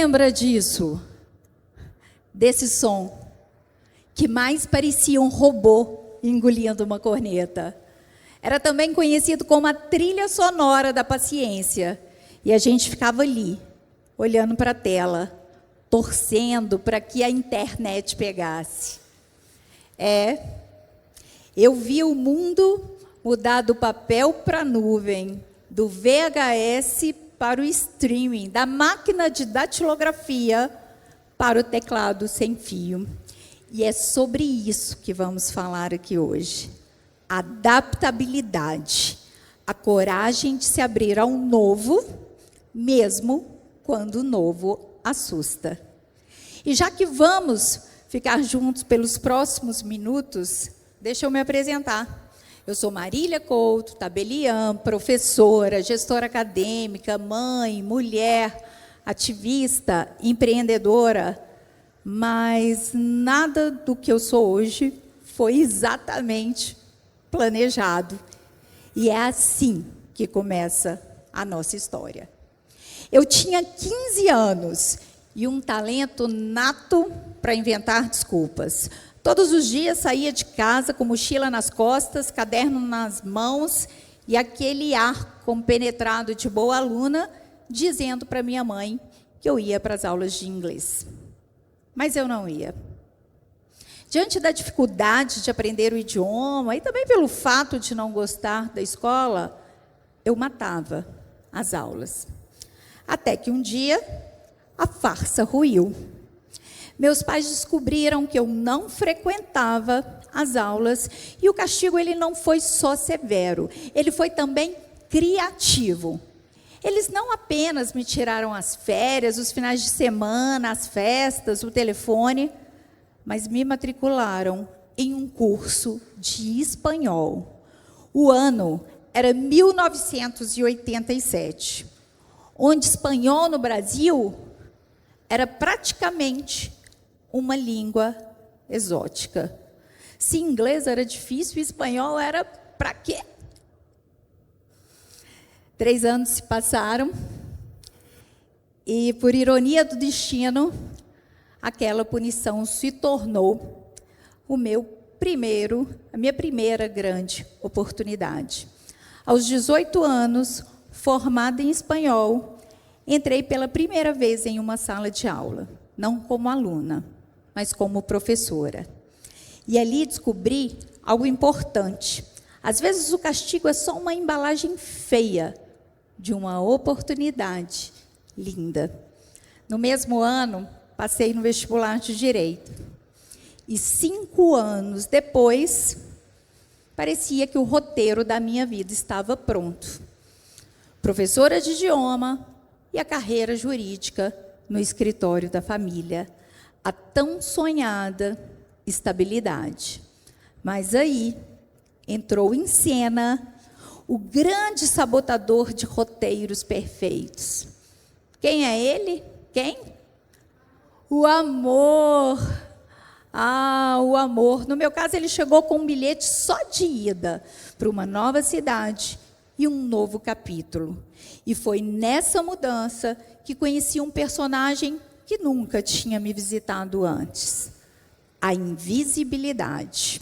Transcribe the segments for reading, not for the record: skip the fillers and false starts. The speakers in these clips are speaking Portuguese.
lembra disso? Desse som, que mais parecia um robô engolindo uma corneta. Era também conhecido como a trilha sonora da paciência. E a gente ficava ali, olhando para a tela, torcendo para que a internet pegasse. Eu vi o mundo mudar do papel para a nuvem, do VHS para o streaming, da máquina de datilografia para o teclado sem fio. E é sobre isso que vamos falar aqui hoje. Adaptabilidade, a coragem de se abrir ao novo, mesmo quando o novo assusta. E já que vamos ficar juntos pelos próximos minutos, deixa eu me apresentar. Eu sou Marília Couto Tabelian, professora, gestora acadêmica, mãe, mulher, ativista, empreendedora, mas nada do que eu sou hoje foi exatamente planejado. E é assim que começa a nossa história. Eu tinha 15 anos e um talento nato para inventar desculpas. Todos os dias saía de casa com mochila nas costas, caderno nas mãos e aquele ar compenetrado de boa aluna, dizendo para minha mãe que eu ia para as aulas de inglês. Mas eu não ia. Diante da dificuldade de aprender o idioma e também pelo fato de não gostar da escola, eu matava as aulas. Até que um dia, a farsa ruiu. Meus pais descobriram que eu não frequentava as aulas e o castigo ele não foi só severo, ele foi também criativo. Eles não apenas me tiraram as férias, os finais de semana, as festas, o telefone, mas me matricularam em um curso de espanhol. O ano era 1987, onde espanhol no Brasil era praticamente uma língua exótica. Se inglês era difícil, espanhol era para quê? 3 anos se passaram e, por ironia do destino, aquela punição se tornou a minha primeira grande oportunidade. Aos 18 anos, formada em espanhol, entrei pela primeira vez em uma sala de aula, não como aluna, mas como professora. E ali descobri algo importante. Às vezes o castigo é só uma embalagem feia de uma oportunidade linda. No mesmo ano, passei no vestibular de Direito. E 5 anos depois, parecia que o roteiro da minha vida estava pronto. Professora de idioma e a carreira jurídica no escritório da família. A tão sonhada estabilidade. Mas aí entrou em cena o grande sabotador de roteiros perfeitos. Quem é ele? Quem? O amor. O amor. No meu caso, ele chegou com um bilhete só de ida para uma nova cidade e um novo capítulo. E foi nessa mudança que conheci um personagem que nunca tinha me visitado antes. A invisibilidade.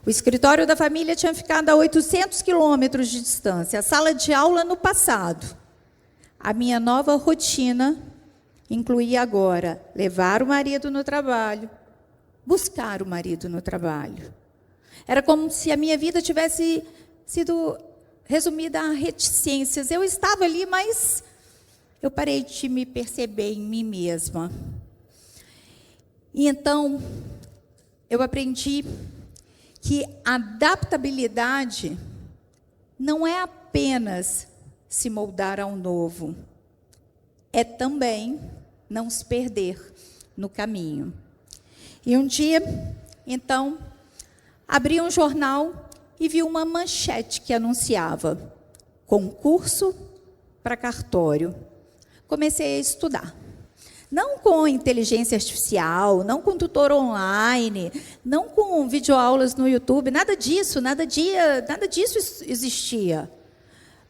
O escritório da família tinha ficado a 800 quilômetros de distância, a sala de aula no passado. A minha nova rotina incluía agora levar o marido no trabalho, buscar o marido no trabalho. Era como se a minha vida tivesse sido resumida a reticências. Eu estava ali, mas eu parei de me perceber em mim mesma. E então, eu aprendi que adaptabilidade não é apenas se moldar ao novo, é também não se perder no caminho. E um dia, então, abri um jornal e vi uma manchete que anunciava concurso para cartório. Comecei a estudar. Não com inteligência artificial, não com tutor online, não com videoaulas no YouTube, nada disso existia.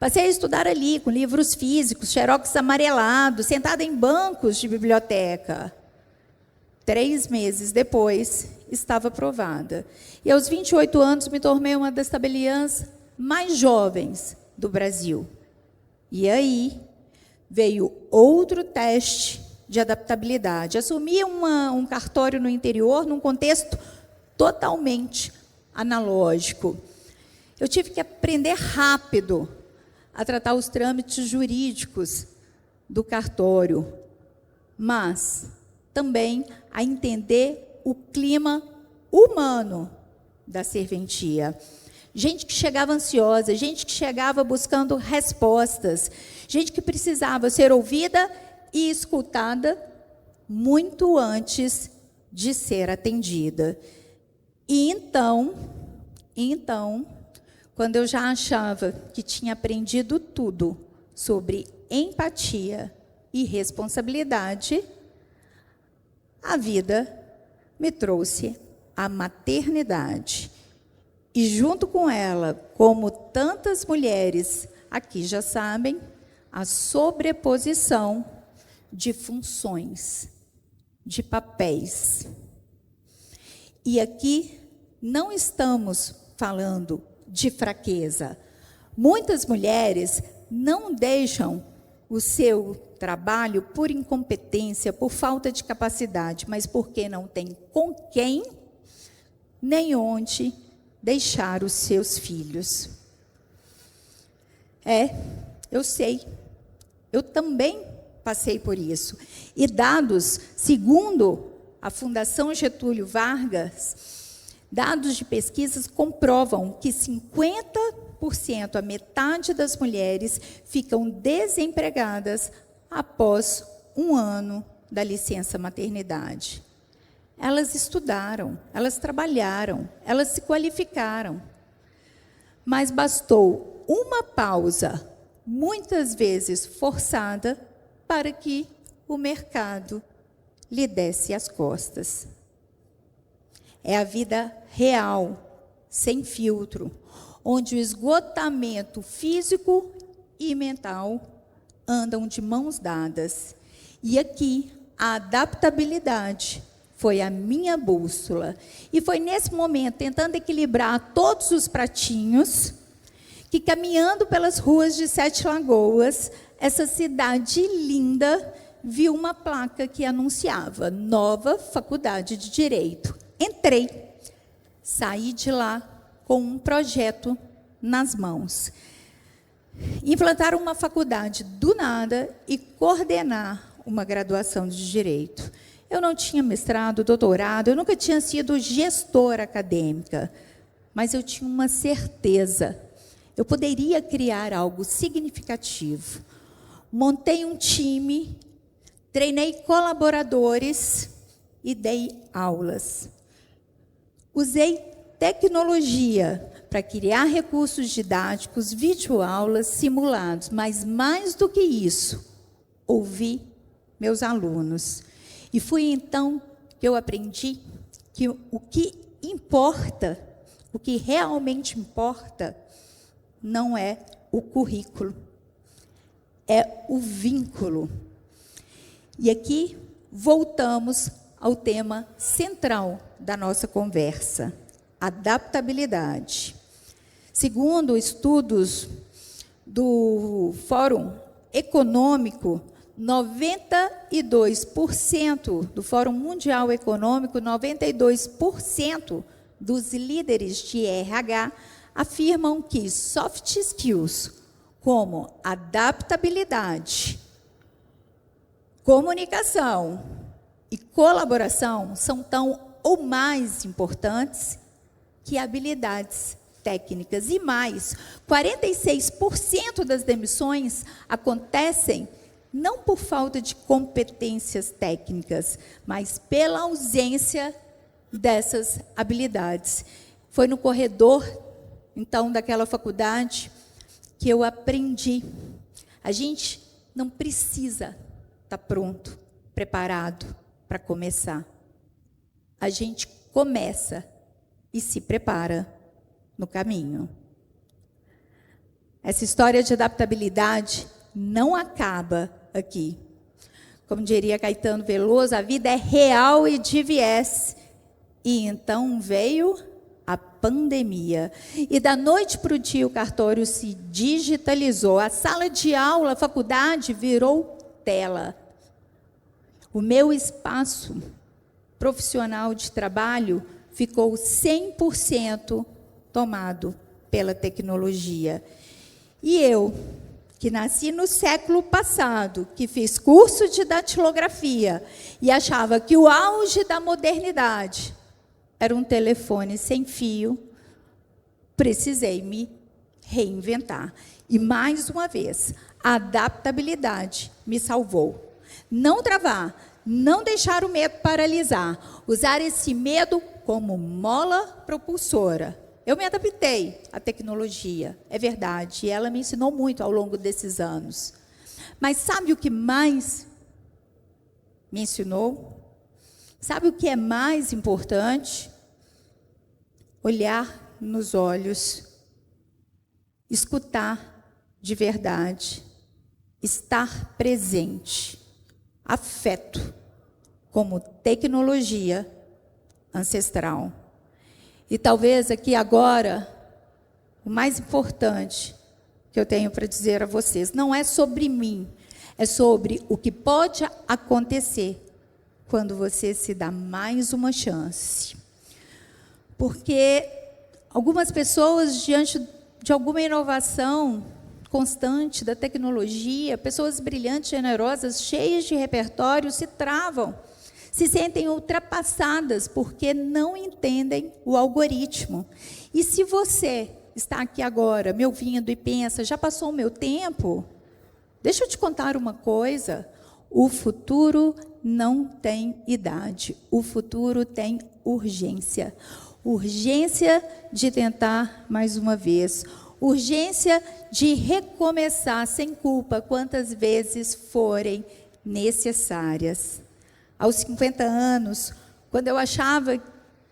Passei a estudar ali, com livros físicos, xerox amarelados, sentada em bancos de biblioteca. 3 meses depois, estava aprovada. E aos 28 anos, me tornei uma das tabeliãs mais jovens do Brasil. E aí, veio outro teste de adaptabilidade. Assumi um cartório no interior, num contexto totalmente analógico. Eu tive que aprender rápido a tratar os trâmites jurídicos do cartório, mas também a entender o clima humano da serventia. Gente que chegava ansiosa, gente que chegava buscando respostas, gente que precisava ser ouvida e escutada muito antes de ser atendida. E então, quando eu já achava que tinha aprendido tudo sobre empatia e responsabilidade, a vida me trouxe a maternidade. E junto com ela, como tantas mulheres aqui já sabem, a sobreposição de funções, de papéis. E aqui não estamos falando de fraqueza. Muitas mulheres não deixam o seu trabalho por incompetência, por falta de capacidade, mas porque não tem com quem, nem onde deixar os seus filhos. Eu sei, eu também passei por isso. E dados, segundo a Fundação Getúlio Vargas, dados de pesquisas comprovam que 50%, a metade das mulheres, ficam desempregadas após 1 ano da licença maternidade. Elas estudaram, elas trabalharam, elas se qualificaram. Mas bastou uma pausa, muitas vezes forçada, para que o mercado lhe desse as costas. É a vida real, sem filtro, onde o esgotamento físico e mental andam de mãos dadas. E aqui, a adaptabilidade foi a minha bússola. E foi nesse momento, tentando equilibrar todos os pratinhos, que caminhando pelas ruas de Sete Lagoas, essa cidade linda, viu uma placa que anunciava Nova Faculdade de Direito. Entrei, saí de lá com um projeto nas mãos. Implantar uma faculdade do nada e coordenar uma graduação de Direito. Eu não tinha mestrado, doutorado, eu nunca tinha sido gestora acadêmica, mas eu tinha uma certeza. Eu poderia criar algo significativo. Montei um time, treinei colaboradores e dei aulas. Usei tecnologia para criar recursos didáticos, videoaulas, simulados, mas mais do que isso, ouvi meus alunos. E foi então que eu aprendi que o que importa, o que realmente importa, não é o currículo, é o vínculo. E aqui voltamos ao tema central da nossa conversa, adaptabilidade. Segundo estudos do Fórum Econômico, 92% do Fórum Mundial Econômico, 92% dos líderes de RH afirmam que soft skills, como adaptabilidade, comunicação e colaboração, são tão ou mais importantes que habilidades técnicas. E mais, 46% das demissões acontecem não por falta de competências técnicas, mas pela ausência dessas habilidades. Foi no corredor, então, daquela faculdade, que eu aprendi. A gente não precisa estar pronto, preparado para começar. A gente começa e se prepara no caminho. essa história de adaptabilidade não acaba aqui. Como diria Caetano Veloso, a vida é real e de viés. E então veio a pandemia. E da noite para o dia o cartório se digitalizou. A sala de aula, a faculdade virou tela. O meu espaço profissional de trabalho ficou 100% tomado pela tecnologia. E eu, que nasci no século passado, que fiz curso de datilografia e achava que o auge da modernidade era um telefone sem fio, precisei me reinventar. E, mais uma vez, a adaptabilidade me salvou. Não travar, não deixar o medo paralisar, usar esse medo como mola propulsora. Eu me adaptei à tecnologia, é verdade, e ela me ensinou muito ao longo desses anos. Mas sabe o que mais me ensinou? Sabe o que é mais importante? Olhar nos olhos, escutar de verdade, estar presente, afeto, como tecnologia ancestral. E talvez aqui agora, o mais importante que eu tenho para dizer a vocês, não é sobre mim, é sobre o que pode acontecer quando você se dá mais uma chance. Porque algumas pessoas, diante de alguma inovação constante da tecnologia, pessoas brilhantes, generosas, cheias de repertório, se travam, se sentem ultrapassadas porque não entendem o algoritmo. E se você está aqui agora, me ouvindo e pensa, já passou o meu tempo? Deixa eu te contar uma coisa, o futuro não tem idade, o futuro tem urgência. Urgência de tentar mais uma vez, urgência de recomeçar sem culpa quantas vezes forem necessárias. Aos 50 anos, quando eu achava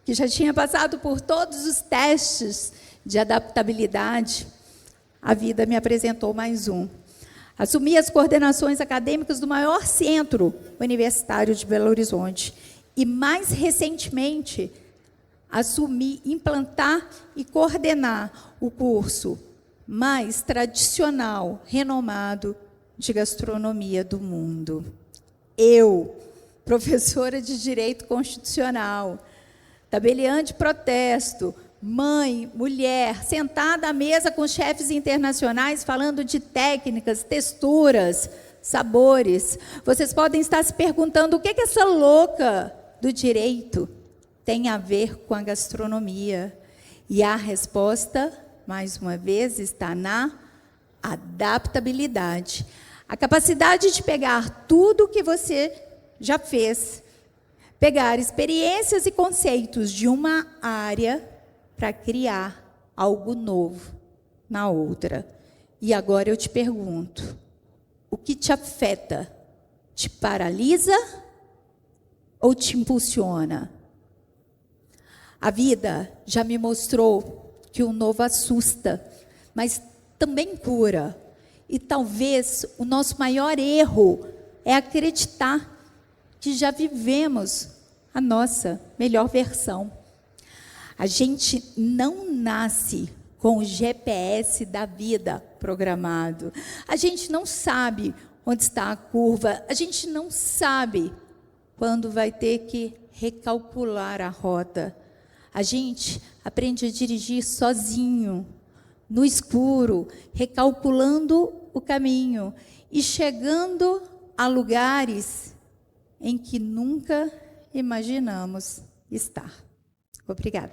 que já tinha passado por todos os testes de adaptabilidade, a vida me apresentou mais um. Assumi as coordenações acadêmicas do maior centro universitário de Belo Horizonte. E, mais recentemente, assumi implantar e coordenar o curso mais tradicional, renomado, de gastronomia do mundo. Eu, professora de Direito Constitucional, tabeliã de protesto, mãe, mulher, sentada à mesa com chefes internacionais, falando de técnicas, texturas, sabores. Vocês podem estar se perguntando, o que que essa louca do direito tem a ver com a gastronomia? E a resposta, mais uma vez, está na adaptabilidade. A capacidade de pegar tudo o que você já fez, pegar experiências e conceitos de uma área para criar algo novo na outra. E agora eu te pergunto, o que te afeta? Te paralisa ou te impulsiona? A vida já me mostrou que o novo assusta, mas também cura. E talvez o nosso maior erro é acreditar que já vivemos a nossa melhor versão. A gente não nasce com o GPS da vida programado. A gente não sabe onde está a curva. A gente não sabe quando vai ter que recalcular a rota. A gente aprende a dirigir sozinho, no escuro, recalculando o caminho e chegando a lugares em que nunca imaginamos estar. Obrigada.